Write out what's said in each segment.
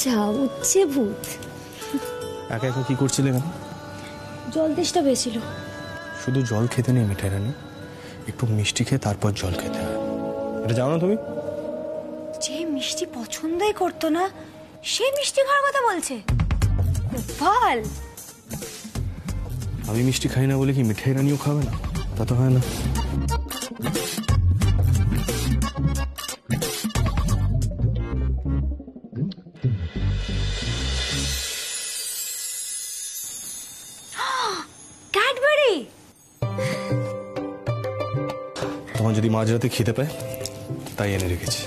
আচ্ছা, উচ্ছে ভূত। একা একা কি করছিলে কেন? জল তেষ্টা পেয়েছিল। শুধু জল খেতে নেই মিঠাই রানী, একটু মিষ্টি খেয়ে তারপর জল খেতে হয়। এটা জানো না তুমি? যে মিষ্টি পছন্দই করতো না সে মিষ্টি খাওয়ার কথা বলছে। গোপাল, আমি মিষ্টি খাই না বলে কি মিঠাই রানীও খাবে না? তা তো হয় না। ক্যাডবেরি। তোমার যদি মাঝরাতে খিদে পায় তাই এনে রেখেছি।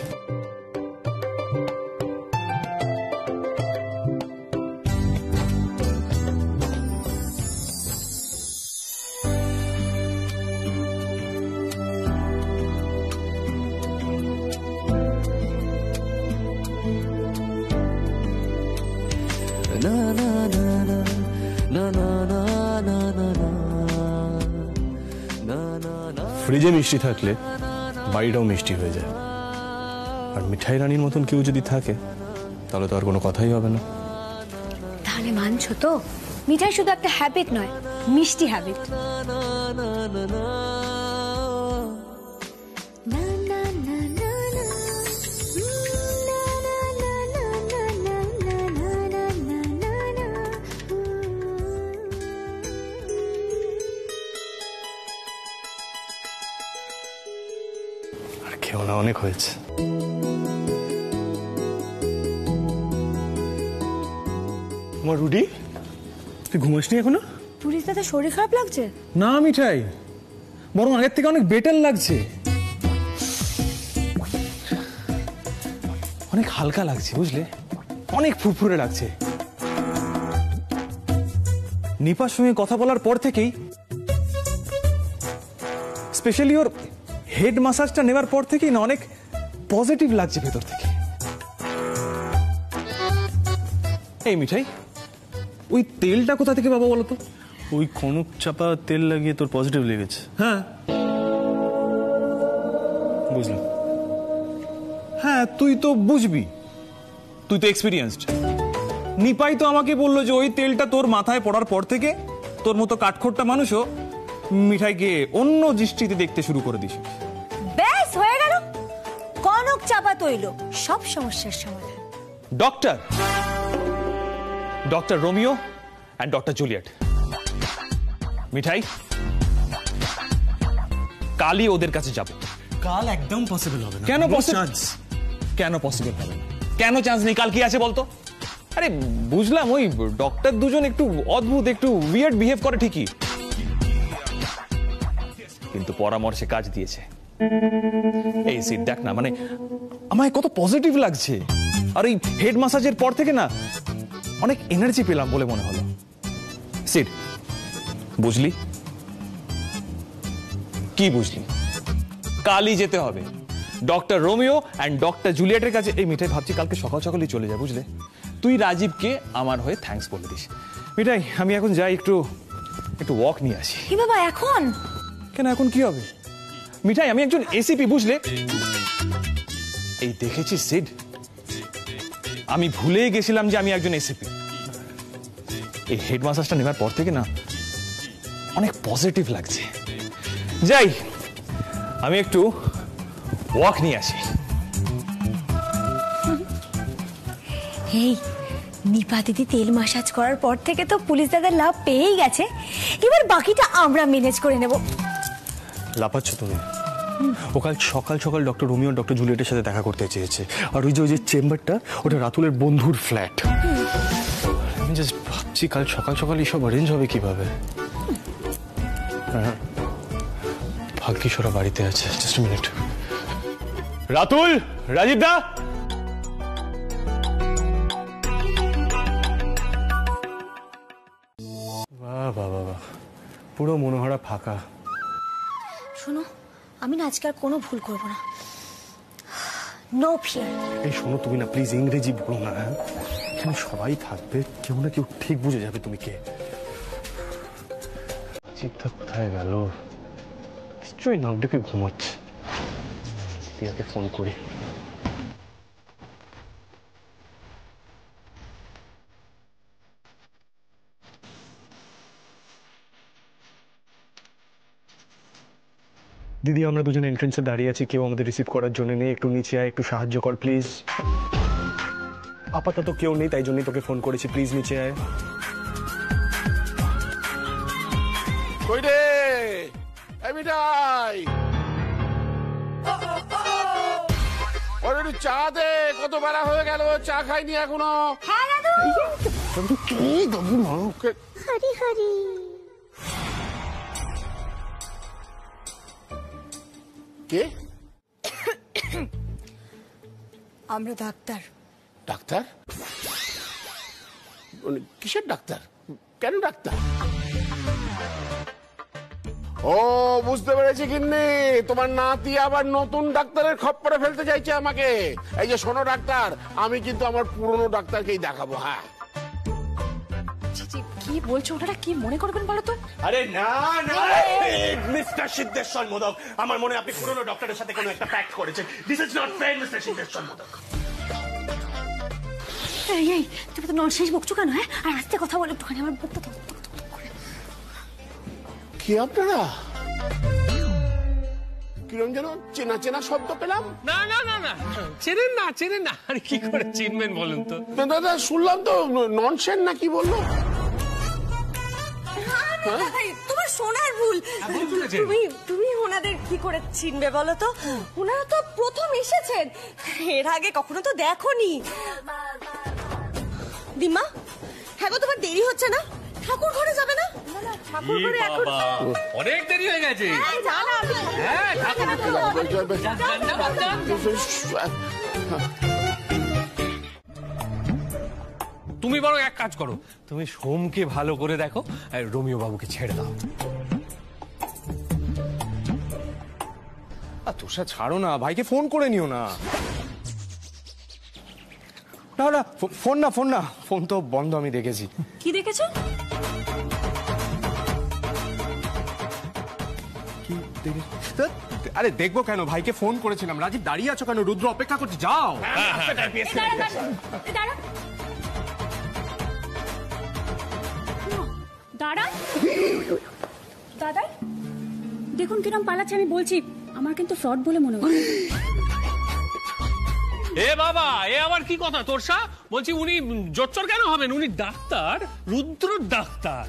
ফ্রিজে মিষ্টি থাকলে বাড়িটাও মিষ্টি হয়ে যায়। আর মিঠাই রানীর মতন কেউ যদি থাকে তাহলে তো আর কোনো কথাই হবে না। তাহলে মানছো তো মিঠাই শুধু একটা হ্যাবিট নয়, মিষ্টি হ্যাবিট। খেও না, অনেক হয়েছে। তোমার রুডি, তুই ঘুমাসনি এখনো? পুলিশ দাদা শরীর খারাপ লাগছে? না মিঠাই, বরং আগের থেকে অনেক বেটার লাগছে, অনেক হালকা লাগছে, বুঝলে, অনেক ফুরফুরে লাগছে। নিপার সঙ্গে কথা বলার পর থেকেই, স্পেশালি ওর হেড মাসাজটা নেওয়ার পর থেকেই না অনেক পজিটিভ লাগছে ভেতর থেকে। এই মিঠাই, ওই তেলটা কোথা থেকে বাবা বলো তো? ওই কনক চাপা তেল লাগিয়ে তোর পজিটিভ লেগেছে? হ্যাঁ বুঝলাম। হ্যাঁ, তুই তো বুঝবি, তুই তো এক্সপিরিয়েন্সড। নিপাই তো আমাকে বললো যে ওই তেলটা তোর মাথায় পড়ার পর থেকে তোর মতো কাঠখোট্টা মানুষও মিঠাইকে অন্য দৃষ্টিতে দেখতে শুরু করে দিস। ব্যাস হয়ে গেল, কনক চাপা তৈল সব সমস্যার সমাধান। Doctor Romeo and doctor Juliet. Mithai, কালই ওদের কাছে যাব। কাল একদম পসিবল হবে না। কেন পসিবল? কেন পসিবল হবে? কেন চান্স নেই? কাল কি আছে বলতো? আরে বুঝলাম, ওই ডক্টর দুজন একটু অদ্ভুত, একটু উইয়ার্ড বিহেভ করে ঠিকই, কিন্তু পরামর্শে কাজ দিয়েছে। এই সিট দেখ না, মানে আমায় কত পজিটিভ লাগছে। আর এই হেড মাসাজের পর থেকে না অনেক এনার্জি পেলাম বলে মনে হলো। সিট, বুঝলি? কি বুঝলি? কালই যেতে হবে ডক্টর রোমিও অ্যান্ড ডক্টর জুলিয়েটের কাছে। এই মিঠাই, ভাবছি কালকে সকাল সকালই চলে যায়, বুঝলে? তুই রাজীবকে আমার হয়ে থ্যাঙ্কস বলে দিস। মিঠাই, আমি এখন যাই, একটু ওয়াক নিয়ে আসি। কি বাবা এখন? কেন এখন কি হবে? মিঠাই, আমি একজন এসিপি, বুঝলে? এই দেখেছি সিড, আমি ভুলে গেছিলাম যে আমি একজন এসিপি। এই হেড মাসাজটা নেবার পর থেকে না অনেক পজিটিভ লাগছে। যাই, আমি একটু ওয়াক নিয়ে আসি। এই নিপা দিদি তেল মাসাজ করার পর থেকে তো পুলিশ দাদা লাভ পেয়েই গেছে, এবার বাকিটা আমরা ম্যানেজ করে নেব। লাফাচ্ছ তুমি? ও কাল সকাল সকাল ডক্টর রোমিও ডক্টর জুলিয়েটের সাথে দেখা করতে চেয়েছে, আর ওই যে চেম্বারটা ওটা রাতুলের বন্ধুর ফ্ল্যাট। আমি জাস্ট ভাবছি কাল সকাল সকাল এইসব অ্যারেঞ্জ হবে কিভাবে। ভাগ্যিস ওরা বাড়িতে আছে। Just minute. রাতুল, রাজীব দা, বাহ বাহ বাহ, পুরো মনোহরা ফাঁকা। শোনো, আমি না আজকে আর কোনো ভুল করবো না। No fear. এই শোনো, তুমি না প্লিজ ইংরেজি বলো না। এখানে সবাই থাকবে, কেউ না কেউ ঠিক বুঝে যাবে তুমি কে। চিন্তা কোথায় গেল? নিশ্চয়ই নাক ডেকে ঘুমাচ্ছে। রিয়াকে ফোন করি। দিদি আমরা দুজনে এন্ট্রেন্সে দাঁড়িয়ে আছি, কেউ আমাদের রিসিভ করার জন্য নেই, একটু নিচে আয়, একটু সাহায্য কর প্লিজ। আপাতত কেউ নেই, তাই জন্যই তোকে ফোন করেছি, প্লিজ নিচে আয়। কই রে এই মিঠাই, ওর একটু চা দে, কত বেলা হয়ে গেল চা খাইনি এখনো। কি দাদু মাকে হরি হরি। কে? আমরা ডাক্তার। ডাক্তার? কিসের ডাক্তার? কেন ডাক্তার? ও বুঝতে পেরেছি কিন্নি, তোমার নাতি আবার নতুন ডাক্তারের খপ্পরে ফেলতে চাইছে আমাকে। এই যে শোনো ডাক্তার, আমি কিন্তু আমার পুরনো ডাক্তারকেই দেখাবো। হ্যাঁ কি বলছো, ওনারা কি মনে করবেন বলো তো? আরে না না মিস্টার সিদ্ধেশ্বর মোদক, আমার মনে আপনি পুরনো ডক্টরের সাথে কোনো একটা প্যাক্ট করেছেন। This is not fair mister Siddheshwar Modak. এই এই তুমি তো ননসেন্স বকছো কেন? হ্যাঁ, আর আস্তে কথা বলো একটুখানি, আমার বুকটা তো। কি আপনারা কিরম যেন চেনা চেনা শব্দ পেলাম। না না না না, চেনেন না চেনেন না, আর কি করে চিনবেন বলুন তো? দাদা শুনলাম তো ননসেন্স না কি বললো। তোমার শোনার ভুল। তুমি ওনাদের কি করে চিনবে বলো তো? ওনারা তো প্রথম এসেছেন, এর আগে কখনো তো দেখোনি। দিমা, হ্যাঁ গো তোমার দেরি হচ্ছে না? ঠাকুর ঘরে যাবে না? ঠাকুর ঘরে এখন অনেক দেরি হয়ে গেছে। তুমি বরং এক কাজ করো, তুমি সোমকে ভালো করে দেখো, আর রোমিও বাবুকে ছেড়ে দাও। তোষা ছাড়ো না, ভাইকে ফোন করে নিও না। না না ফোন না, ফোন না, ফোন তো বন্ধ, আমি দেখেছি। কি দেখেছো? আরে দেখবো কেন, ভাইকে ফোন করেছিলাম। রাজীব দাঁড়িয়ে আছো কেন? রুদ্র অপেক্ষা করছি, যাও। দাঁড়া দাদা, দেখুন কিরম পালাচ্ছে। আমি বলছি আমার কিন্তু ফ্রড বলে মনে হয়। এ বাবা, এ আবার কি কথা তোরসা? বলছি উনি জোচ্চর কেন হবেন? উনি ডাক্তার, রুদ্র ডাক্তার।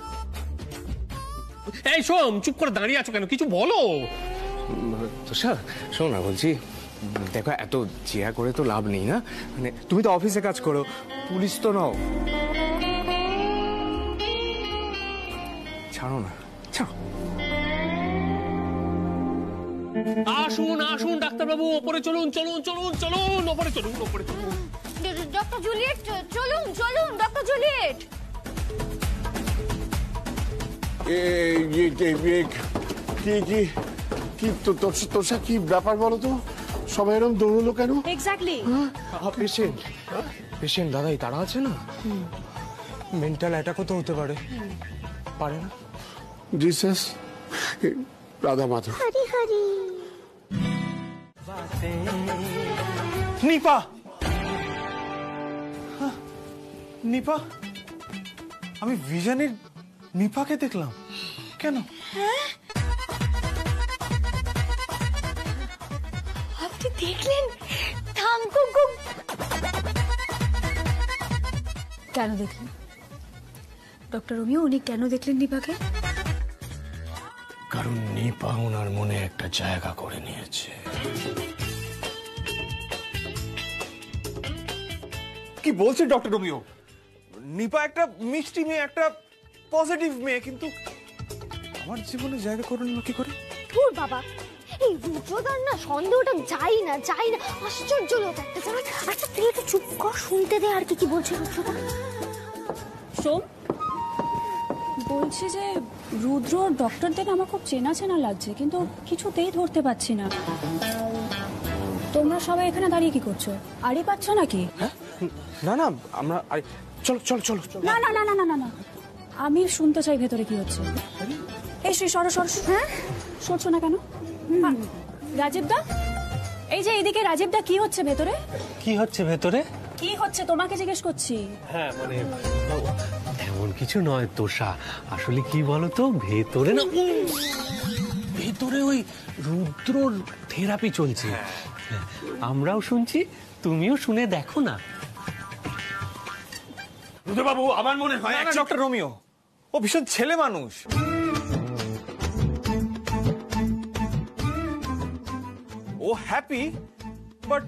এই সোম, চুপ করে দাঁড়িয়ে আছো কেন? কিছু বলো। তোষা শোনো না, বলছি দেখো এত চিয়া করে তো লাভ নেই না, মানে তুমি তো অফিসে কাজ করো, পুলিশ তো নও। ছাড়ো না, ছাড়ো। আসুন আসুন ডাক্তারবাবু, ওপরে চলুন চলুন চলুন চলুন, ওপরে চলুন ওপরে চলুন। ডক্টর জুলিয়েট চলুন চলুন, ডক্টর জুলিয়েট। কি তোষা কি ব্যাপার বলো তো? সবাই এরকম দৌড়লো কেন? এক্স্যাক্টলি। পেশেন্ট, পেশেন্ট দাদাই তারা আছে না, মেন্টাল অ্যাটাকও তো হতে পারে, পারে না? জিসাস, রাধা মাধব। হরি হরি। নিপা, নিপা, আমি ভিশনের নিপাকে দেখলাম। কেন? আপনি দেখলেন? থাঙ্কু কেন দেখলেন? ডক্টর রোমিও, উনি কেন দেখলেন নিপাকে? কারণ নিপা ওনার মনে একটা জায়গা করে নিয়েছে। কি বলছে ডক্টর রোমিও? নিপা একটা মিষ্টি মেয়ে, একটা পজিটিভ মেয়ে, কিন্তু আমার জীবনে জায়গা করে নিল কি করে? ধুর বাবা, এই রুদ্রদার না সন্দেহটা যাই না। আশ্চর্য লোক একটা জানা। আচ্ছা তুই একটু চুপ কর, শুনতে দে আর কি বলছে রুদ্রদা। সোম বলছি যে রুদ্র ডক্টরদের আমার খুব চেনা চেনা লাগছে, কিন্তু কিছুতেই ধরতে পারছি না। তোমরা সবাই এখানে দাঁড়িয়ে কি করছো? আড়ি পাচ্ছ নাকি? না না, আমরা চলো চলো চলো চলো। না না না না না না না, আমি শুনতে চাই ভেতরে কি হচ্ছে। এই শ্রী সরো সরো। হ্যাঁ, সরছো না কেন? রাজীব দা, এই যে এদিকে রাজীব দা, কি হচ্ছে ভেতরে? কি হচ্ছে ভেতরে? কি হচ্ছে তোমাকে জিজ্ঞেস করছি। হ্যাঁ মানে তেমন কিছু নয় তোষা, আসলে কি বলতো, ভেতরে না ভেতরে ওই রুদ্রর থেরাপি চলছে। আমরাও শুনছি, তুমিও শুনে দেখো না। রুদ্রবাবু, আমার মনে হয় ডক্টর রোমিও ও ভীষণ ছেলে মানুষ। ও হ্যাপি, বাট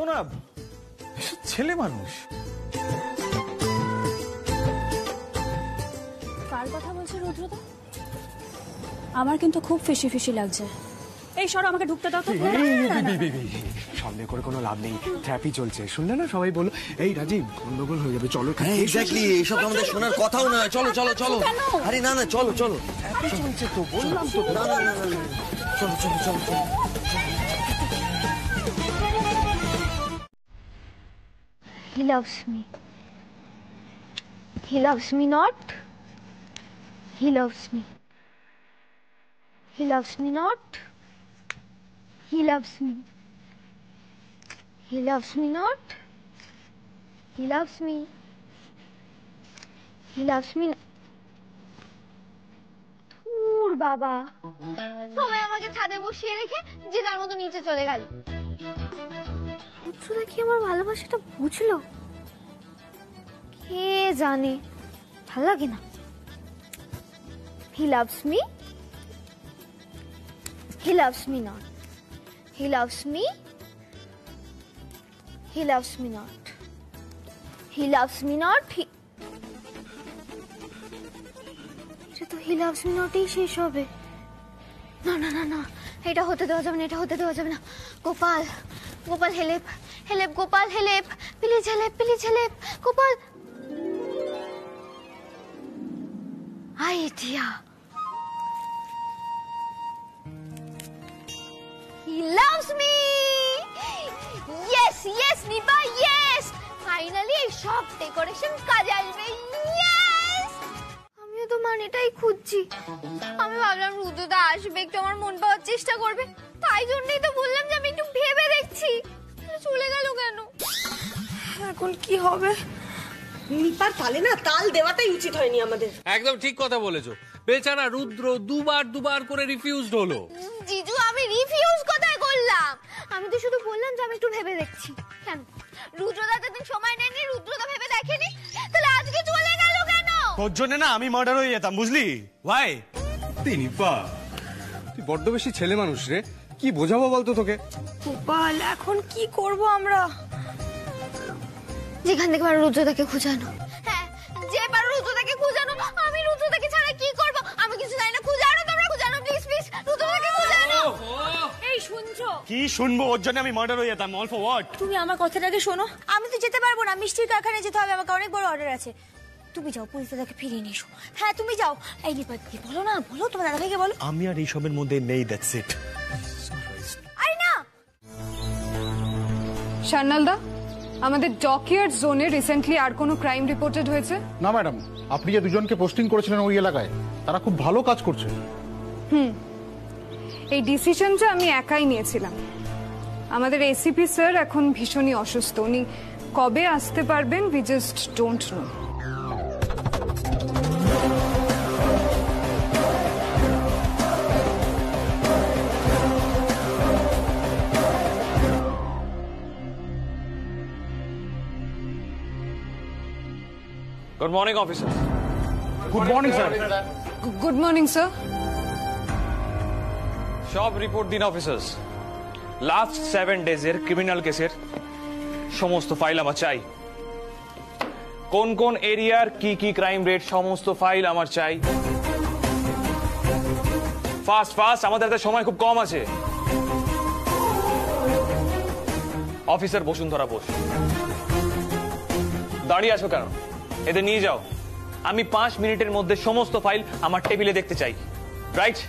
ও না ভীষণ ছেলে মানুষ। কার কথা বলছে রুদ্রদা? আমার কিন্তু খুব ফিসি ফিসি লাগছে। এই সরো, আমাকে ঢুকতে দাও তো। সামনে করে কোনো লাভ নেই, থ্যারাপি চলছে। শুনলে না সবাই বলো, এই রাজীব গন্ডগোল হয়ে যাবে, চলো। এক্স্যাক্টলি, এইসব আমাদের শোনার কথাও নয়। চলো চলো চলো। আরে না না, চলো চলো। থ্যারাপি চলছে তো, বললাম তো। না না না না, চলো চলো চলো চলো। He loves me. He loves me not. He loves me. He loves me not. He loves me. He loves me not. He loves me. He loves me. ধুর বাবা, সবাই আমাকে ছাদে বসিয়ে রেখে যে যার মতো নিচে চলে গেল। রুদ্রদা কি আমার ভালোবাসাটা বুঝলো? কে জানে, ভাল লাগে না। He loves me. He loves me not. He loves me. He loves me not. He loves me not. তো he loves me not এই শেষ হবে। না না না না, এটা হতে দেওয়া যাবে না, এটা হতে দেওয়া যাবে না। Gopal, Gopal help, help Gopal help, please help, please help Gopal. Idea. He loves me. Yes, yes, Nipa, yes. Finally এই সব ডেকোরেশন কাজে আসবে। Yes! আমিও তো মানেটাই খুঁজছি। আমি ভাবলাম রুদ্রদা আসবে, একটু আমার মন পাওয়ার চেষ্টা করবে, তাই জন্যই তো বললাম যে আমি একটু ভেবে দেখছি। চলে গেল কেন? এখন কি হবে? নিপার তালে না তাল দেওয়াটাই উচিত হয়নি আমাদের। একদম ঠিক কথা বলেছো। বেচারা রুদ্র দুবার করে রিফিউজড হলো। জিজু, আমি রিফিউজ কোথায় করলাম? আমি তো শুধু বললাম যে আমি একটু ভেবে দেখছি। কেন রুদ্রদা এতদিন সময় নেয়নি, রুদ্রদা ভেবে দেখেনি, তাহলে আজকে চলে গেল কেন? তোর জন্য না আমি মার্ডার হয়ে যেতাম, বুঝলি? ভাই, নিপা, তুই বড্ড বেশি ছেলে মানুষ রে। কি বোঝাবো বলতো তোকে? গোপাল, এখন কি করব আমরা? যেখান থেকে পারো রুদ্রদাকে খুঁজানো। হ্যাঁ, যে পারো রুদ্রদাকে খুঁজানো। আমি রুদ্রদাকে ছাড়া কি করব? আমি কিছু জানি না। খুঁজানো, তোমরা খুঁজানো, প্লিজ প্লিজ রুদ্রদাকে খুঁজানো। এই শুনছো? কি শুনবো? ওর জন্য আমি মার্ডার হয়ে যেতাম। All for what? তুমি আমার কথাটাকে শোনো। আমি তো যেতে পারবো না, মিষ্টির কারখানায় যেতে হবে, আমাকে অনেক বড় অর্ডার আছে। তুমি যাও, পুলিশ দাদাকে ফিরিয়ে নিয়ে এসো। হ্যাঁ তুমি যাও। এই নিপাতকে বলো না, বলো তোমার দাদাভাইকে বলো। আমি আর এইসবের মধ্যে নেই, দ্যাটস ইট। আরে না, শার্নালদা, আমাদের ডকইয়ার্ড জোনে রিসেন্টলি আর কোনো ক্রাইম রিপোর্টেড হয়েছে? না ম্যাডাম, আপনি যে দুজনকে পোস্টিং করেছিলেন ওই এলাকায়, তারা খুব ভালো কাজ করছে। এই ডিসিশনটা আমি একাই নিয়েছিলাম। আমাদের এসিপি স্যার এখন ভীষণই অসুস্থ। উনি কবে আসতে পারবেন we just don't know. Good morning officer. Good morning sir. Good morning sir. সব রিপোর্ট দিন অফিসার্স। লাস্ট 7 ডেজের ক্রিমিনাল কেসের সমস্ত ফাইল আমার চাই। কোন কোন এরিয়ার কি কি ক্রাইম রেট, সমস্ত ফাইল আমার চাই। ফাস্ট ফাস্ট, আমাদের হাতে সময় খুব কম আছে। অফিসার বসুন্ধরা বোস, দাঁড়িয়ে আছো কেন? এদের নিয়ে যাও। আমি 5 মিনিটের মধ্যে সমস্ত ফাইল আমার টেবিলে দেখতে চাই। রাইট?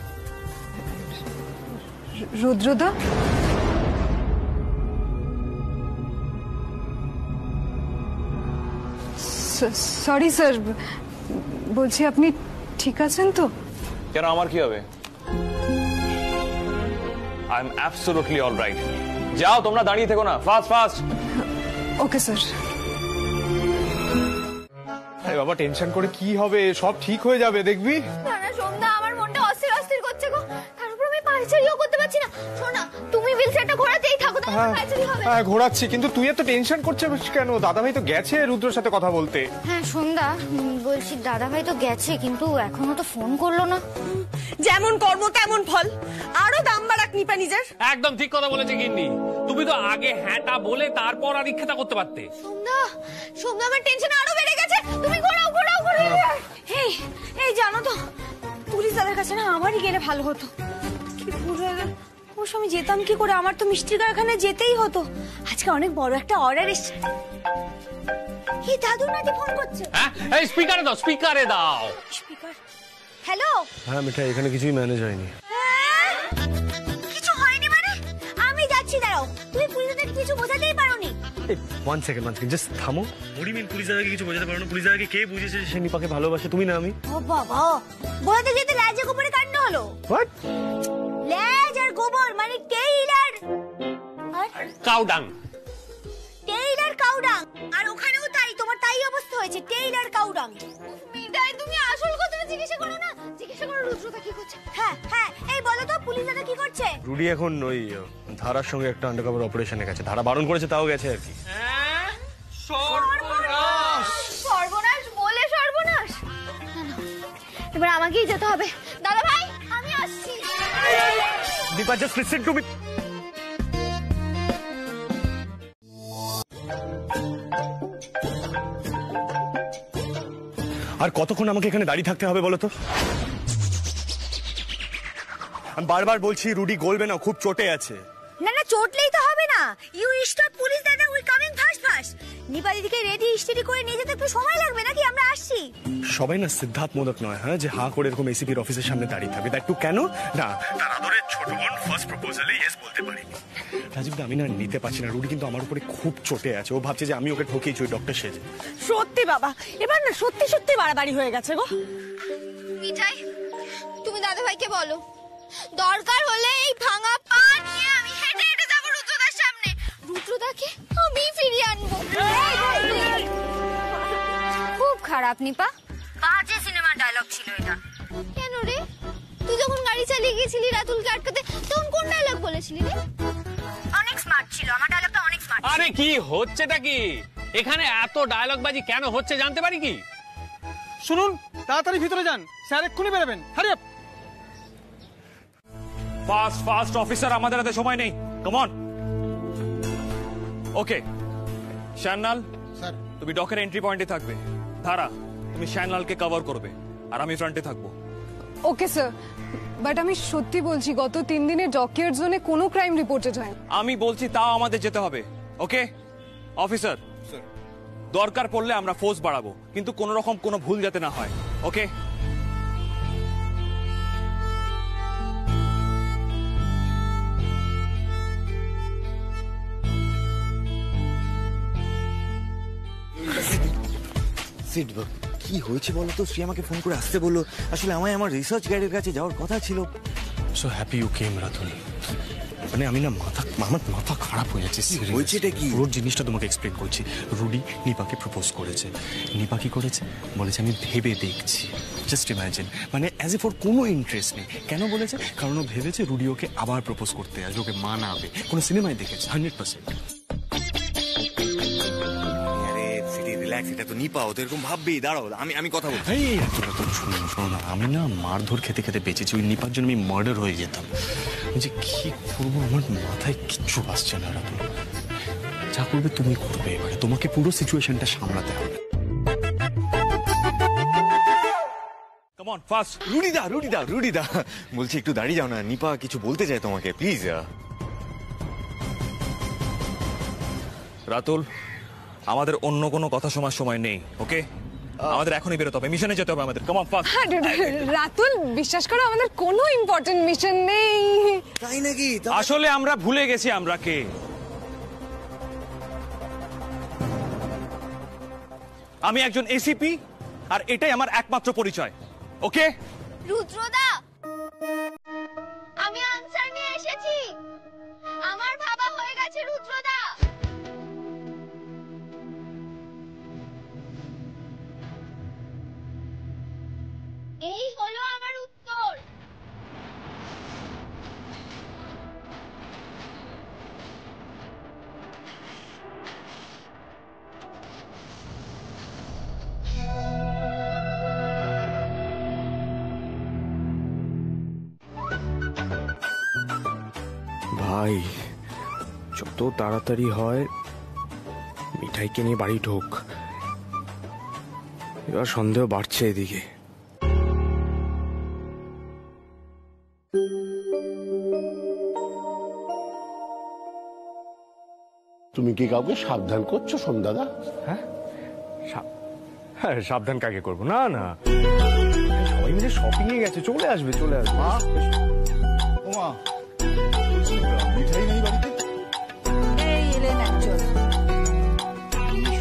রুদ্রদা, সরি স্যার, বলছি আপনি ঠিক আছেন তো? কেন, আমার কি হবে? I am absolutely all right. যাও, তোমরা দাঁড়িয়ে থেকো না, ফাস্ট ফাস্ট। Okay sir. আরে বাবা, টেনশন করে কি হবে? সব ঠিক হয়ে যাবে, দেখবি। না না সোমদা, আমার মনটা অস্থির অস্থির করছে গো। পায়চারিও করতে পারছি না। শোনা, তুমি হুইলচেয়ারটা ঘোরাতেই থাকো, তাহলে পায়চারি হবে। হ্যাঁ ঘোরাচ্ছি, কিন্তু তুই এত টেনশন করছিস কেন? দাদাভাই তো গেছে রুদ্রর সাথে কথা বলতে। হ্যাঁ সন্ধ্যা, বলছি দাদাভাই তো গেছে, কিন্তু এখনো তো ফোন করলো না। যেমন কর্ম তেমন ফল, আরো দাম বাড়াক নিপা নিজের। একদম ঠিক কথা বলেছে গিন্নি, তুমি তো আগে হ্যাঁটা বলে তারপর আর ইচ্ছেটা করতে পারতে। সন্ধ্যা আমার টেনশন আরো বেড়ে গেছে, তুমি ঘোরাও। এই জানো তো, পুলিশ দাদার কাছে না আমারই গেলে ভালো হতো। কি ভুল হয়ে গেল, ওর সঙ্গে যেতাম কি করে? আমার তো মিষ্টির কারখানায় যেতেই হতো। আজকে অনেক বড় একটা অর্ডার এসেছে। এই দাদু নাকি ফোন করছে? হ্যাঁ, এই স্পিকারে দাও, স্পিকারে দাও। স্পিকার। হ্যালো। হ্যাঁ মিঠাই, এখানে কিছুই ম্যানেজ হয়নি। কিছু হয়নি মানে? আমি যাচ্ছি, দাঁড়াও। তুমি পুলিশ দাদাকে কিছু বোঝাতেই পারোনি। ওয়ান সেকেন্ড, জাস্ট থামো। মরিমিন পুলিশ দাদাকে কিছু বোঝাতে পারো না? পুলিশ দাদাকে কে বুঝেছে সে নিপাকে ভালোবাসে, তুমি না আমি? ও বাবা, বোঝাতে যেতে লাজে গোবরে কাণ্ড হলো। হোয়াট? লেজ আর গোবর মানে টেইলার কাউডাং। টেইলার কাউডাং। আর ওখানেও তাই, তোমার তাই অবস্থা হয়েছে, টেইলার কাউডাং। মিঠাই, তুমি আসল কথাটা জিজ্ঞাসা করো না, জিজ্ঞাসা করো রুদ্রদা কি করছে। হ্যাঁ, এই বলো তো, পুলিশ দাদা কি করছে? রুডি এখন ওই ধারার সঙ্গে একটা আন্ডারকভার অপারেশনে গেছে। ধারা বারণ করেছে, তাও গেছে আর কি। সর্বনাশ বলে সর্বনাশ। এবার আমাকেই যেতে হবে। দাদা ভাই, আমি আসছি। Dipa, just listen to me. আর কতক্ষণ আমাকে এখানে দাঁড়িয়ে থাকতে হবে বলো তো? আমি বারবার বলছি রুডি গলবে না, খুব চোটে আছে। না চোটলেই তো হবে না। ইউ স্টপ পুলিশ দাদা, উই কামিং ফাস্ট। নিপা দিদিকে রেডি স্টেডি করে নিয়ে যেতে একটু সময় লাগবে নাকি? আমরা আসছি। সবাই না সিদ্ধার্থ মোদক নয়, হ্যাঁ, যে হা করে এরকম এসিপির অফিসের সামনে দাঁড়িয়ে থাকবে। দ্যাট টু কেন না? তার আদরের ছোট বোন ফার্স্ট প্রপোজালে ইয়েস বলতে পারিনি। রাজীব, আমি না নিতে পারছি না। রুডি কিন্তু আমার উপরে খুব চোটে আছে। ও ভাবছে যে আমি ওকে ঠকিয়েছি ওই ডক্টর সেজে। সত্যি বাবা, এবার না সত্যি বাড়াবাড়ি হয়ে গেছে গো। মিঠাই, তুমি দাদা ভাইকে বলো, দরকার হলে এই ভাঙা পা নিয়ে আমি হেঁটে হেঁটে যাবো রুদ্রদার সামনে। রুদ্রদাকে আমি ফিরিয়ে আনবো। খুব খারাপ নিপা, বাজে সিনেমার ডায়লগ ছিল এটা। কেন রে? তুই যখন গাড়ি চালিয়ে গেছিলি রাতুলকে আটকাতে, তখন কোন ডায়লগ বলেছিলি রে? অনেক স্মার্ট ছিল, আমার ডায়লগটা অনেক স্মার্ট। আরে কি হচ্ছেটা কি এখানে? এত ডায়লগ বাজি কেন হচ্ছে জানতে পারি কি? শুনুন, তাড়াতাড়ি ভিতরে যান, স্যার এক্ষুনি বেরোবেন। Hurry up. ফাস্ট অফিসার, আমাদের হাতে সময় নেই। Come on. ওকে শ্যানলাল, স্যার তুমি ডকের এন্ট্রি পয়েন্টে থাকবে। ধারা, তুমি শ্যানলালকে কভার করবে, আর আমি ফ্রন্টে থাকবো। ওকে স্যার, বাট আমি সত্যি বলছি, গত 3 দিনে ডকের জোনে কোনো ক্রাইম রিপোর্টেড হয়। আমি বলছি তাও আমাদের যেতে হবে। ওকে অফিসার, দরকার পড়লে আমরা ফোর্স বাড়াবো, কিন্তু কোনো রকম কোনো ভুল যাতে না হয়। ওকে? কি হয়েছে বলো তো? শ্রী আমাকে ফোন করে আসতে বললো। আসলে আমায় আমার রিসার্চ গাইডের কাছে যাওয়ার কথা ছিল। So happy you came Ratul. মানে আমি না আমার মাথা খারাপ হয়ে যাচ্ছে। হয়েছেটা কি? পুরো জিনিসটা তোমাকে এক্সপ্লেন করছি। রুডি নিপাকে প্রপোজ করেছে। নিপা কি করেছে? বলেছে আমি ভেবে দেখছি। জাস্ট ইমাজিন, মানে অ্যাজ ইফ ওর কোনো ইন্টারেস্ট নেই। কেন বলেছে? কারণ ও ভেবেছে রুডি ওকে আবার প্রপোজ করতে আসবে, ওকে মানাবে। কোনো সিনেমায় দেখেছে 100%। এটা তো নিপা, ও তো এরকম ভাববেই। দাঁড়াও, আমি কথা বলছি। এই শোনো না, আমি না মারধর খেতে খেতে বেঁচেছি। ওই নিপার জন্য আমি মার্ডার হয়ে যেতাম। যে কি করবো আমার মাথায় কিচ্ছু আসছে না। রাতুল, যা করবে তুমি করবে, এবারে তোমাকে পুরো সিচুয়েশনটা সামলাতে হবে। Come on fast. রুডিদা বলছি একটু দাঁড়িয়ে যাও না। নিপা কিছু বলতে চায় তোমাকে, প্লিজ। রাতুল, আমাদের অন্য কোনো কথা শোনার সময় নেই। ওকে, আমাদের এখনই বেরোতে হবে, মিশনে যেতে হবে আমাদের। Come on fast. রাতুল, বিশ্বাস করো, আমাদের কোনো ইম্পর্টেন্ট মিশন নেই। তাই নাকি? আসলে আমরা ভুলে গেছি আমরা কে। আমি একজন এসিপি, আর এটাই আমার একমাত্র পরিচয়। ওকে রুদ্রদা, আমি আনসার নিয়ে এসেছি। আমার ভাবা হয়ে গেছে রুদ্রদা। এই হলো আমার উত্তর। ভাই যত তাড়াতাড়ি হয় মিঠাইকে নিয়ে বাড়ি ঢোক, এবার সন্দেহ বাড়ছে এদিকে। তুমি কি কাউকে সাবধান করছো সোমদাদা? হ্যাঁ হ্যাঁ, সাবধান কাকে করবো? না না, সবাই মিলে শপিং এ গেছে, চলে আসবে চলে আসবে। ওমা, মিঠাই নেই বাড়িতে? এই এলেন একজন।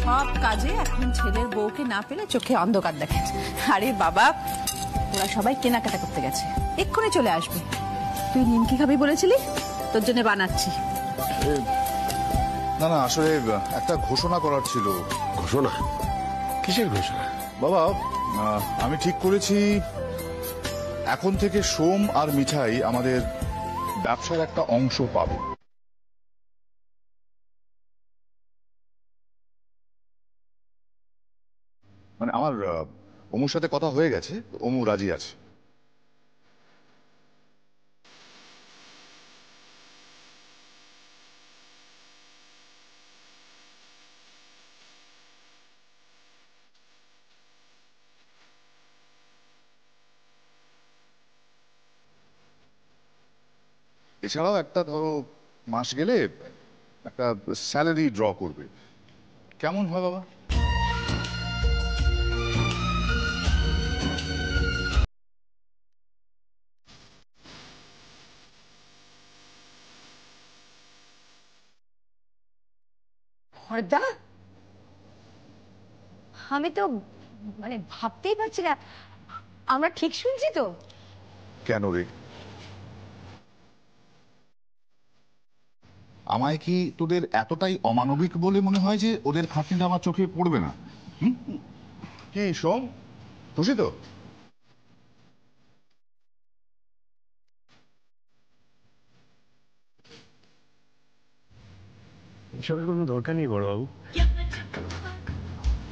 সব কাজে এখন ছেলের বউকে না পেলে চোখে অন্ধকার দেখে। আরে বাবা, ওরা সবাই কেনাকাটা করতে গেছে, এক্ষুনি চলে আসবে। তুই নিমকি খাবি বলেছিলি, তোর জন্য বানাচ্ছি। না না, আসলে একটা ঘোষণা করার ছিল। ঘোষণা? কিসের ঘোষণা? বাবা, আমি ঠিক করেছি এখন থেকে সোম আর মিঠাই আমাদের ব্যবসার একটা অংশ পাবে। মানে আমার অমুর সাথে কথা হয়ে গেছে, অমু রাজি আছে। এছাড়াও একটা ধরো মাস গেলে একটা স্যালারি ড্র করবে, কেমন হয় বাবা? হরদা, আমি তো মানে ভাবতেই পারছি না, আমরা ঠিক শুনছি তো? কেন রে, আমায় কি তোদের এতটাই অমানবিক বলে মনে হয় যে ওদের খাটনিটা আমার চোখে পড়বে না? কি সোম, খুশি তো? এসবের কোনো দরকার নেই বড়বাবু।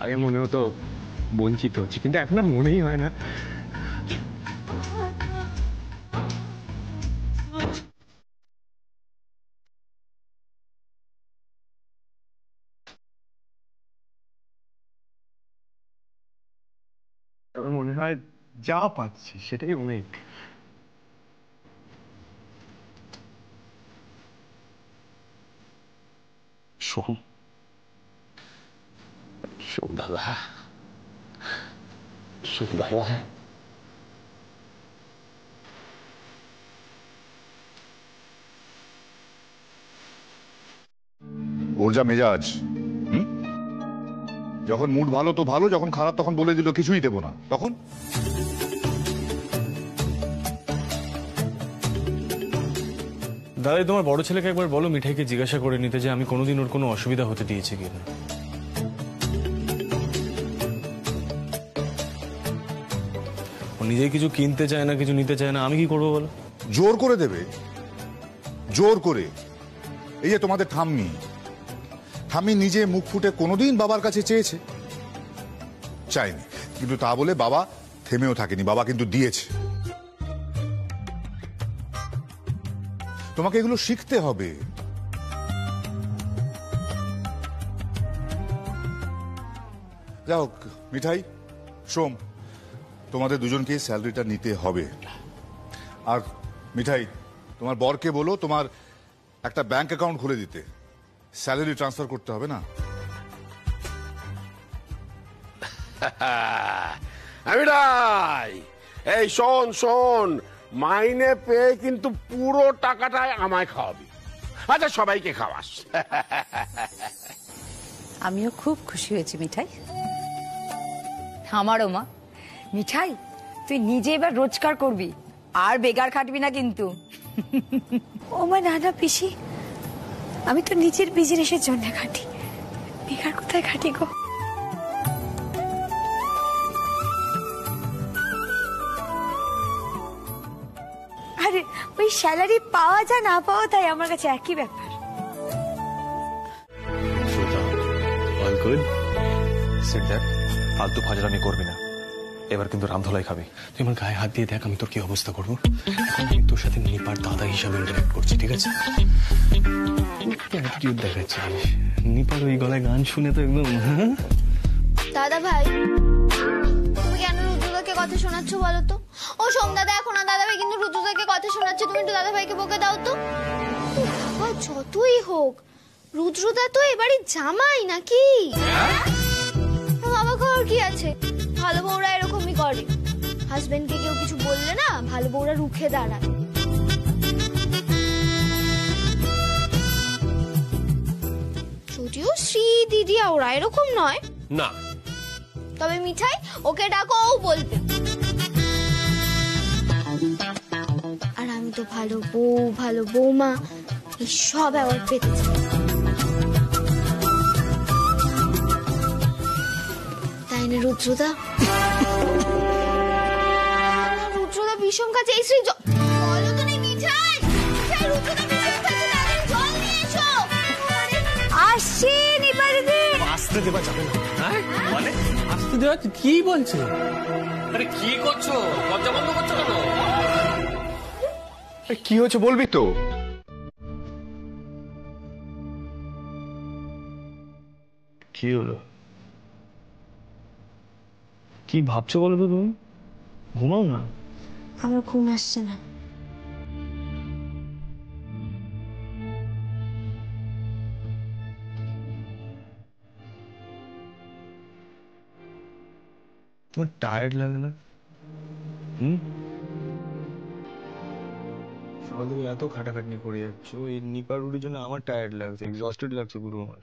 আগে মনে হতো বঞ্চিত হচ্ছে, কিন্তু এখন আর মনেই হয় না। আমার মনে হয় যা পাচ্ছি সেটাই অনেক। সোম, সোমদাদা, সোমদাদা, ওর যা মেজাজ, যখন মুড ভালো তো ভালো, যখন খারাপ তখন বলে দিল কিছুই দেবো না, তখন দাদা তোমার বড় ছেলেকে একবার বলো মিঠাইকে জিজ্ঞাসা করে নিতে যে আমি কোনোদিন ওর কোনো অসুবিধা হতে দিয়েছি কিনা। ও নিজেই কিছু কিনতে চায় না, কিছু নিতে চায় না, আমি কি করবো বলো? জোর করে দেবে, জোর করে। এই যে তোমাদের ঠাম্মি, ঠাম্মি নিজে মুখ ফুটে কোনোদিন বাবার কাছে চেয়েছে? চাইনি, কিন্তু তা বলে বাবা থেমেও থাকেনি, বাবা কিন্তু দিয়েছে। তোমাকে এগুলো শিখতে হবে। যাই হোক, মিঠাই, সোম, তোমাদের দুজনকে স্যালারিটা নিতে হবে। আর মিঠাই, তোমার বরকে বলো তোমার একটা ব্যাংক অ্যাকাউন্ট খুলে দিতে, স্যালারি ট্রান্সফার করতে হবে না। মিঠাই, এই শোন শোন, মাইনে পেয়ে কিন্তু পুরো টাকাটাই আমায় খাওয়াবি। আচ্ছা, সবাইকে খাওয়াস। আমিও খুব খুশি হয়েছি মিঠাই। আমারও মা। মিঠাই, তুই নিজে এবার রোজগার করবি, আর বেকার খাটবি না কিন্তু। ও মা, না না পিসি, আমি তো নিজের বিজনেসের জন্য খাটি, বেকার কোথায় খাটি গো। আরে ওই স্যালারি পাওয়া যা না পাওয়া তাই আমার কাছে একই ব্যাপার। অল গুড, সিট দ্যাট, ফালতু ফাজলামি করবি না। এবার কিন্তু রামধলাই খাবি। তুই আমার গায়ে হাত দিয়ে দেখ আমি তোর কি অবস্থা করবো। এখন আমি তোর সাথে নিপার দাদা হিসাবে ইন্টারেক্ট করছি, ঠিক আছে? অ্যাটিটিউড দেখাচ্ছিস। নিপার ওই গলায় গান শুনে তো একদম দাদা ভাই, তুমি কেন রুদ্রদাকে কথা শোনাচ্ছ বলো তো? ও সোমদাদা এখন আর দাদা ভাই কিন্তু রুদ্রদাকে কথা শোনাচ্ছে, তুমি একটু দাদা ভাইকে বকে দাও তো। বাবা যতই হোক রুদ্রদা তো এবারে জামাই নাকি? বাবা খবর কি আছে, ভালো বউরা এরকমই করে। হাজবেন্ডকে কেউ কিছু বললে না ভালো বউরা রুখে দাঁড়ায়। যদিও শ্রী দিদি ওরা এরকম নয় না। তবে মিঠাই ওকে ডাকো, ও বলবে। আর আমি তো ভালো বউ ভালো বৌমা এই সব অ্যাওয়ার্ড পেতেছি। তাই না রুদ্রদা? রুদ্রদা বিষম কাছে এই শ্রী বলো তো নেই মিঠাই। মিঠাই রুদ্রদা বিষম কাছে তাদের জল নিয়ে এসো। আসছি নিপারিদি। আসতে দেবা যাবে না। হ্যাঁ মানে আসতে দেওয়া কি বলছে? আরে কি করছো? দরজা বন্ধ করছো কেন? কি হয়েছে বলবি তো? কি হলো? কি ভাবছো বলো তো তুমি? ঘুমাও না। আমার ঘুম আসছে না। তোমার টায়ার্ড লাগে না? সকাল থেকে এত খাটাখাটনি করে যাচ্ছ, এই নিপা রুটির জন্য আমার টায়ার্ড লাগছে, এক্সস্টেড লাগছে পুরো আমার।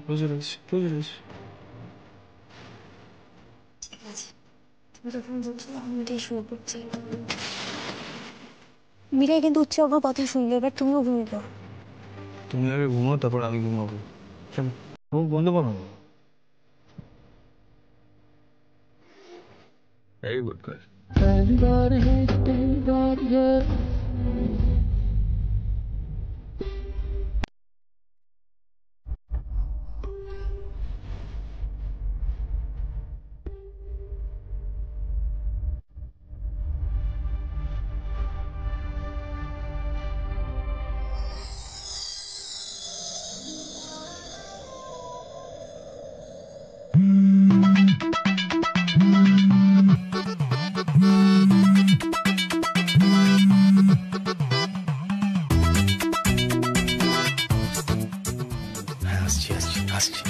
বুঝে রয়েছি বুঝে রয়েছি। ঠিক আছে, তুমি তখন বলছো আমি এটাই শুরু করছি। মিরাই কিন্তু উঠছে আমার কথা শুনলে, এবার তুমিও ঘুমিয়ে দাও। তুমি আগে ঘুমাও তারপর আমি ঘুমাবো। মুখ বন্ধ করো। Very good girl.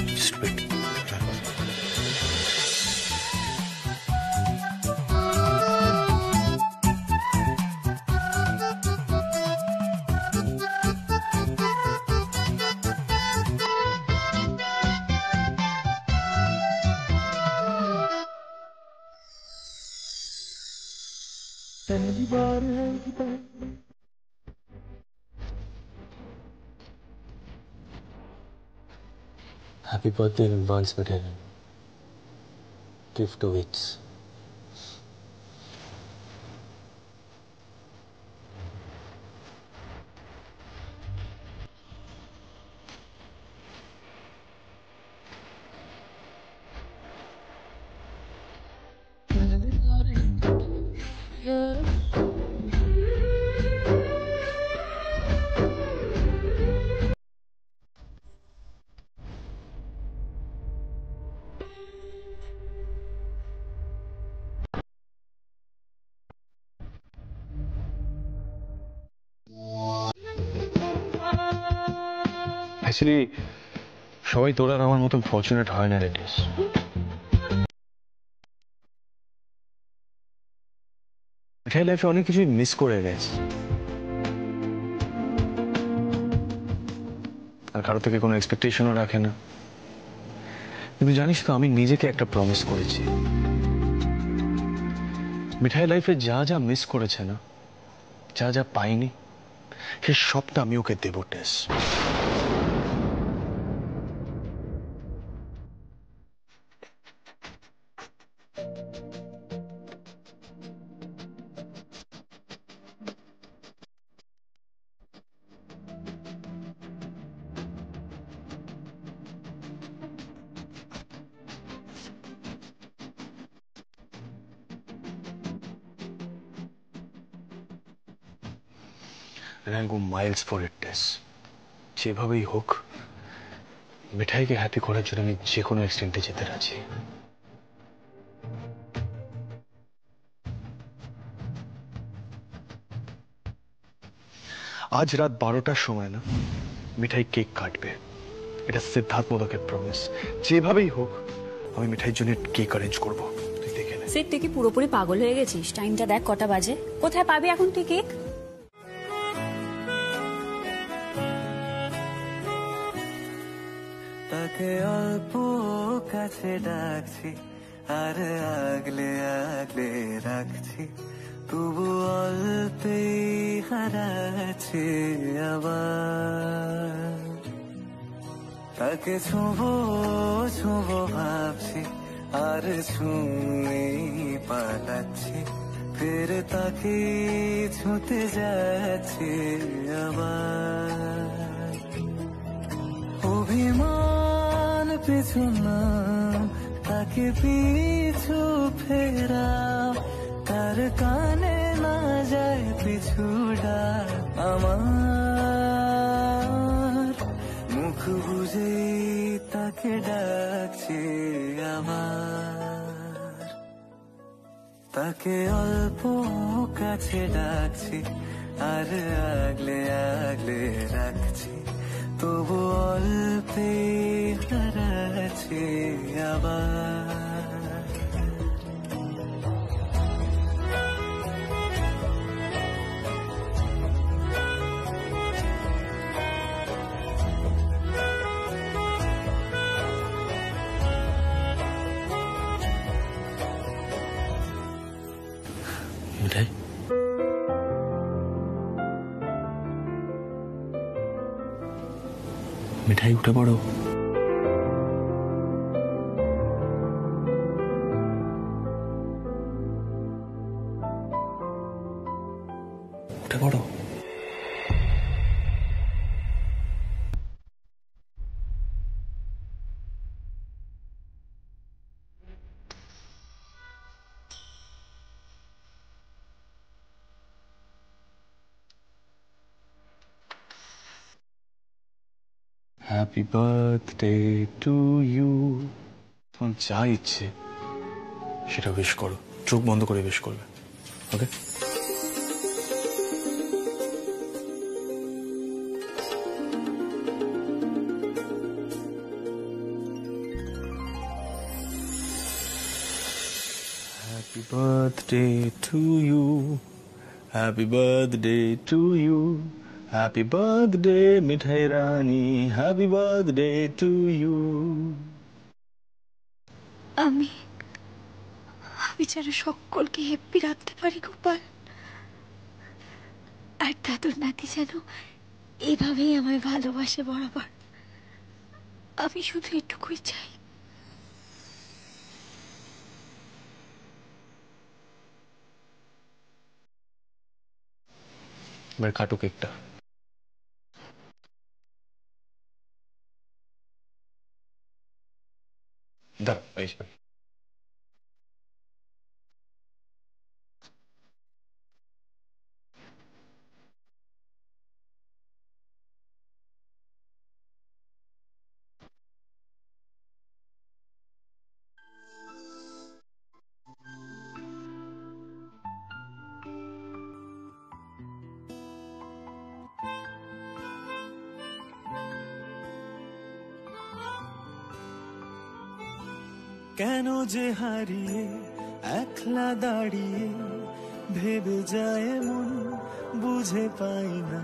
Just wait. Happy birthday in advance, Mitai. Gift awaits. Actually, সবাই তোর আর আমার মতন ফরচুনেট হয় না রে। মিঠাই লাইফে অনেক কিছু মিস করে গেছে, আর কারো থেকে কোনো এক্সপেকটেশনও রাখে না। কিন্তু জানিস তো, আমি নিজেকে একটা প্রমিস করেছি, মিঠাই লাইফে যা যা মিস করেছে না, যা যা পাইনি, সে সবটা আমি ওকে দেব টেস। and I'll go miles for it, Tess. যেভাবেই হোক মিঠাইকে হ্যাপি করার জন্য আমি যে কোনো এক্সটেন্টে যেতে রাজি। আজ রাত 12টার সময় না মিঠাই কেক কাটবে, এটা সিদ্ধার্থ মোদকের প্রমিস। যেভাবেই হোক আমি মিঠাইয়ের জন্য কেক অ্যারেঞ্জ করবো, তুই দেখে নে। তুই কি পুরোপুরি পাগল হয়ে গেছিস? টাইমটা দেখ কটা বাজে, কোথায় পাবি এখন তুই কেক? তাকে অল্প কাছে ডাকছি আর আগলে আগলে রাখছি, তবু অল্পেই হারাচ্ছে আবার। তাকে ছোঁবো ছোঁবো ভাবছি আর ছুঁয়ে পালাচ্ছি, ফের তাকে ছুঁতে যাচ্ছে আবার। অভিমান পিছু না তাকে পিছু ফেরাও, তার কানে না যায় পিছুটা আমার। মুখ বুঝে তাকে ডাকছে আবার, তাকে অল্প কাছে ডাকছি আর আগলে আগলে রাখছি, তবু অল্পে হারাচ্ছে আবার। মিঠাই, মিঠাই উঠে পড়ো। উঠে পড়ো। Happy birthday to you. তোমার যা ইচ্ছে সেটা উইশ করো, চোখ বন্ধ করে উইশ করবে, okay? Happy birthday to you, happy birthday to you, happy birthday Mithai রানী, হ্যাপি বার্থডে টু ইউ। আমি যেন সকলকে হ্যাপি রাখতে পারি গোপাল, আর দাদুর নাতি যেন এভাবেই আমায় ভালোবাসে বরাবর। আমি শুধু এটুকুই চাই। এবার কাটো কেকটা। দাঁড়া, এই কেন যে হারিয়ে একলা দাঁড়িয়ে ভেবে যায় মন, বুঝে পাই না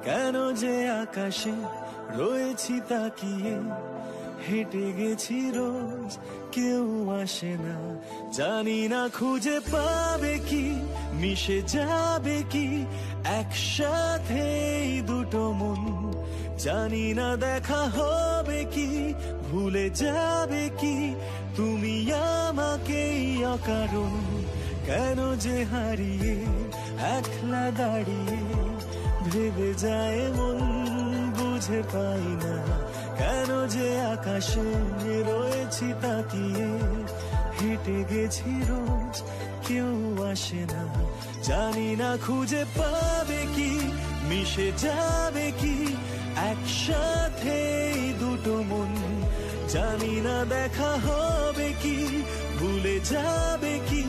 কেন যে আকাশে রয়েছি তাকিয়ে। হেঁটে গেছি রোজ, কেউ আসে না, জানি না খুঁজে পাবে কি, মিশে যাবে কি একসাথে দুটো মন। জানি না দেখা হবে কি, ভুলে যাবে কি তুমি আমাকেই অকারণ। কেন যে হারিয়ে একলা দাঁড়িয়ে ভেবে যায় মন, বুঝে পাই না কেন যে আকাশে রয়েছি তাকিয়ে। হেঁটে গেছি রোজ, কেউ আসে না, জানি না খুঁজে পাবে কি, মিশে যাবে কি একসাথে দুটো মন, জানি না দেখা হবে কি, ভুলে যাবে কি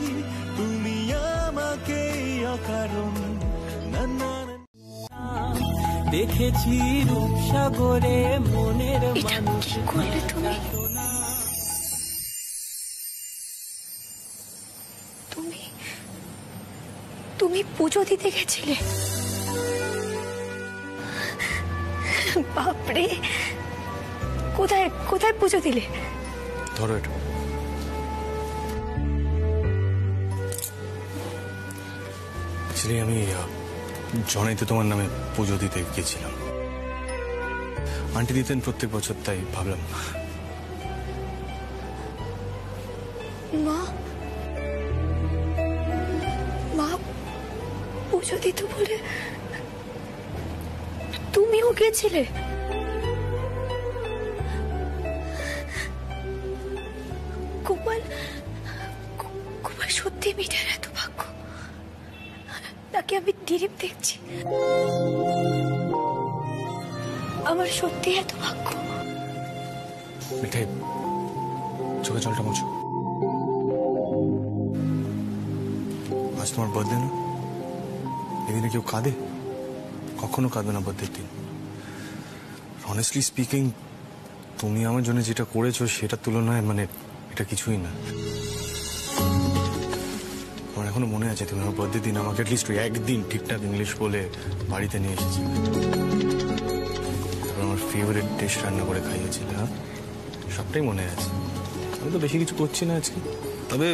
তুমি আমাকে অকারণ। না না দেখেছি রূপসাগরে মনের মানুষ। করলে তুমি তুমি পুজো দিতে গেছিলে? বাপরে, কোথায় কোথায় পুজো দিলে? ধরো এটা। আমি জনাইতে তোমার নামে পুজো দিতে গেছিলাম। আন্টি দিতেন প্রত্যেক বছর, তাই ভাবলাম। মা মা পুজো দিত বলে তুমিও গেছিলে? গোপাল, গোপাল সত্যি মিঠার এত ভাগ্য, তাকে আমি ডিরিপ দেখছি। আমার সত্যি এত ভাগ্য। মিঠাই, চোখে জলটা মোছো। আজ তোমার বার্থডে না? এদিনে কেউ কাঁদে? কখনো কাঁদবে না বার্থডের দিন। অনেস্টলি স্পিকিং, তুমি আমার জন্য যেটা করেছো সেটার তুলনায় মানে এটা কিছুই না। আমার এখনো মনে আছে তুমি আমার বার্থডে দিন আমাকে অ্যাটলিস্ট একদিন ঠিকঠাক ইংলিশ বলে বাড়িতে নিয়ে এসেছিলে। আমার ফেভারিট ডিশ রান্না করে খাইয়েছিলে। হ্যাঁ, সবটাই মনে আছে। আমি তো বেশি কিছু করছি না আজকে, তবে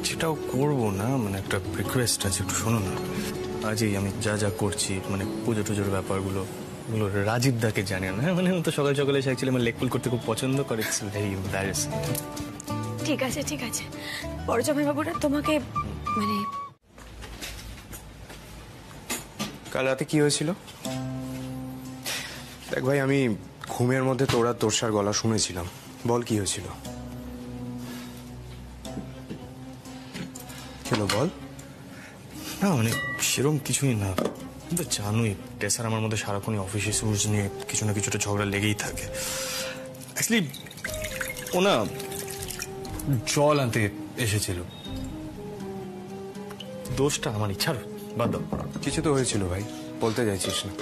যেটাও করবো না, মানে একটা রিকোয়েস্ট আছে, একটু শোনো না। আজই আমি যা যা করছি, মানে পুজো টুজোর ব্যাপারগুলো, ওগুলো রাজীব দাকে জানিও না। মানে তো সকাল সকালে এসে অ্যাকচুয়ালি আমার লেগ পুল করতে খুব পছন্দ করে। It's very embarrassing. ঠিক আছে ঠিক আছে, বড় জামাই বাবুরা তোমাকে মানে। কাল রাতে কি হয়েছিল? দেখ ভাই, আমি ঘুমের মধ্যে তোরা তোরসার গলা শুনেছিলাম। বল কি হয়েছিল? কেন বল। না মানে সেরকম কিছুই না, কিন্তু জানোই টেসার আমার মধ্যে সারাক্ষণই অফিসে সুজ নিয়ে কিছু না কিছুটা ঝগড়া লেগেই থাকে। অ্যাকচুয়ালি ও না জল আনতে এসেছিল। দোষটা আমার ইচ্ছার বাদ দাও। কিছু তো হয়েছিল ভাই, বলতে চাইছিস না?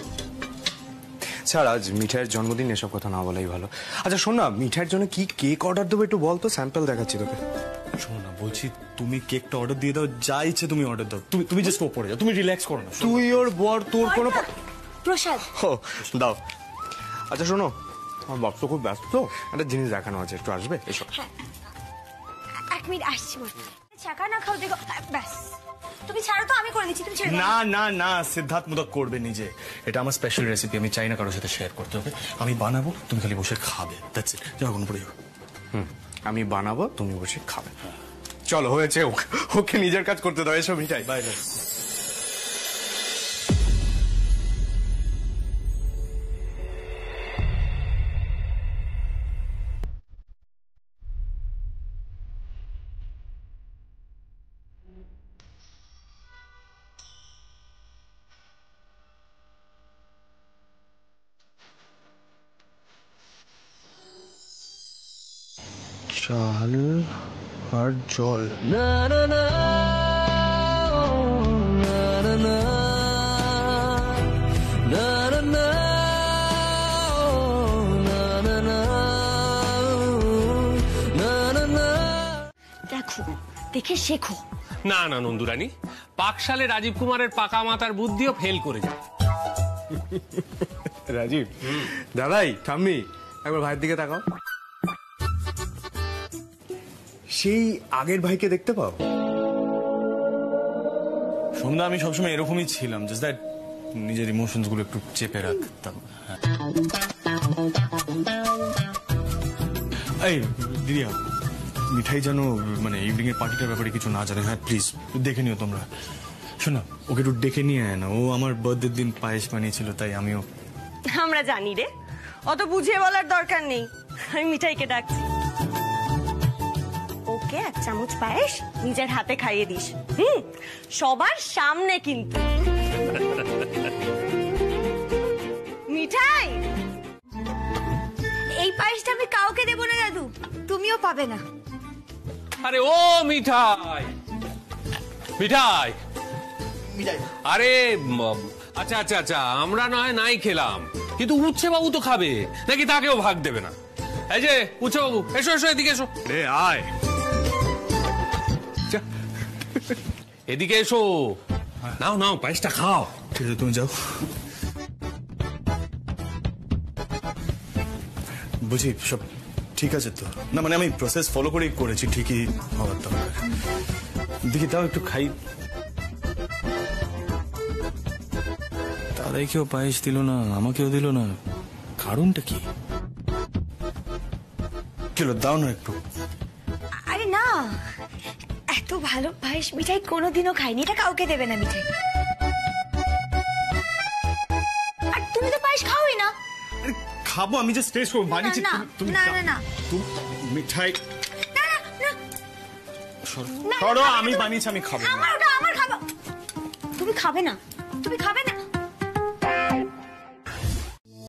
স্যার, আজ মিঠাইয়ের জন্মদিন, এসব কথা না বলাই ভালো। আচ্ছা শোন না, মিঠাইয়ের জন্য কি কেক অর্ডার দেবো একটু বল তো, স্যাম্পল দেখাচ্ছি তোকে। শোনো না, বলছি তুমি কেকটা অর্ডার দিয়ে দাও, যা ইচ্ছে তুমি অর্ডার দাও। তুমি জাস্ট ওপরে যাও, তুমি রিল্যাক্স করো না। তুই ওর বর, তোর কোনো প্রসাদ দাও। আচ্ছা শোনো, আমার বাপ তো খুব ব্যস্ত, একটা জিনিস দেখানো আছে, একটু আসবে? এসব। এক মিনিট আসছি। চাকা না খাও, দেখো ব্যাস। তুমি ছাড়ো তো, আমি করে দিচ্ছি, তুমি ছেড়ে দাও। না না না, সিদ্ধার্থ মুদক করবে নিজে। এটা আমার স্পেশাল রেসিপি, আমি চাই না কারোর সাথে শেয়ার করতে হবে। আমি বানাবো, তুমি খালি বসে খাবে, দ্যাটস ইট। যাও কোন পড়ে যাও। আমি বানাবো, তুমি বসে খাবে। চলো, হয়েছে, ওকে নিজের কাজ করতে দাও। এসব মিঠাই। Bye bye. চাল আর জল। না না না না না না না না। দেখো, দেখে শেখো। না না নন্দুরানী, পাকশালে রাজীব কুমারের পাকা মাথার বুদ্ধিও ফেল করে যায়। রাজীব দাদাই, ঠাম্মি, একবার ভাইয়ের দিকে তাকাও। সেই আগের ভাইকে দেখতে পাও? সন্ধ্যা আমি সবসময় এরকমই ছিলাম, জাস্ট দ্যাট নিজের ইমোশনস গুলো একটু চেপে রাখতাম। এই দিদি, মিঠাই যেন মানে ইভিনিং এর পার্টিটার ব্যাপারে কিছু না জানে। হ্যাঁ প্লিজ দেখে নিও তোমরা। শোনো, ওকে একটু ডেকে নিয়ে আয় না। ও আমার বার্থডের দিন পায়েস বানিয়েছিল, তাই আমিও। আমরা জানি রে, অত বুঝিয়ে বলার দরকার নেই। আমি মিঠাইকে ডাকছি। মিঠাইকে এক চামচ পায়েস নিজের হাতে খাইয়ে দিস। সবার সামনে কিন্তু। মিঠাই, এই পায়েসটা আমি কাউকে দেবো না দাদু, তুমিও পাবে না। আরে ও মিঠাই, মিঠাই, আরে আচ্ছা আচ্ছা আচ্ছা, আমরা নয় নাই খেলাম, কিন্তু উচ্ছে বাবু তো খাবে নাকি, তাকেও ভাগ দেবে না? এই যে উচ্ছে বাবু, এসো এসো, এদিকে এসো। রে আয়, এদিকে এসো, নাও নাও পায়েসটা খাও। ঠিক আছে, তুমি যাও। বুঝি সব ঠিক আছে তো? না মানে আমি প্রসেস ফলো করেই করেছি, ঠিকই হওয়ার দরকার। দেখি তাও একটু খাই। তারাই কেউ পায়েস দিল না, আমাকেও দিল না, কারণটা কি? চলো দাও না একটু। আরে না, এত ভালো পায়েস মিঠাই কোনোদিনও খাইনি, এটা কাউকে দেবে না মিঠাই। আর তুমি তো পায়েস খাওই না। খাবো, আমি যে টেস্ট করবো, বানিয়েছি। তুমি না না না, তুমি মিঠাই না না, সরো, আমি বানিয়েছি, আমি খাবো। আমার খাবো। তুমি খাবে না, তুমি খাবে না।